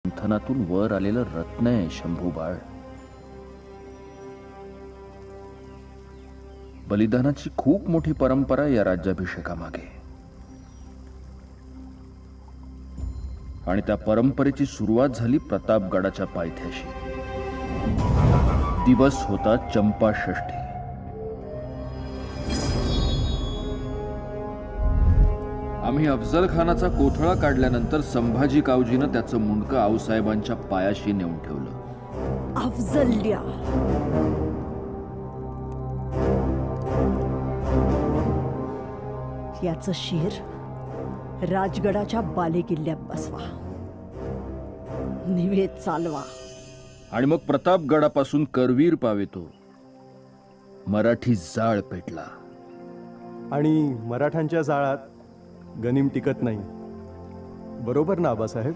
मंथनातून वर आलेलं रत्न आहे शंभूबाळ. बलिदानाची खूप मोठी परंपरा या राज्याभिषेकामागे, आणि त्या परंपरेची सुरुवात झाली प्रतापगडाच्या पायथ्याशी. दिवस होता चंपा षष्ठी. आम्ही अफजल खानाचा कोथळा काढल्यानंतर संभाजी कावजीनं त्याचं मुंडकं आऊसाहेबांच्या पायाशी नेऊन ठेवलं. अफजल्या, याचं शिर राजगडाच्या बालेकिल्ल्यात बसवा, निवेद चालवा. आणि मग प्रतापगडापासून करवीर पावेतो मराठी जाळ पेटला. आणि मराठ्यांच्या जाळात गनिम टिकत नाही. बरोबर ना आबासाहेब?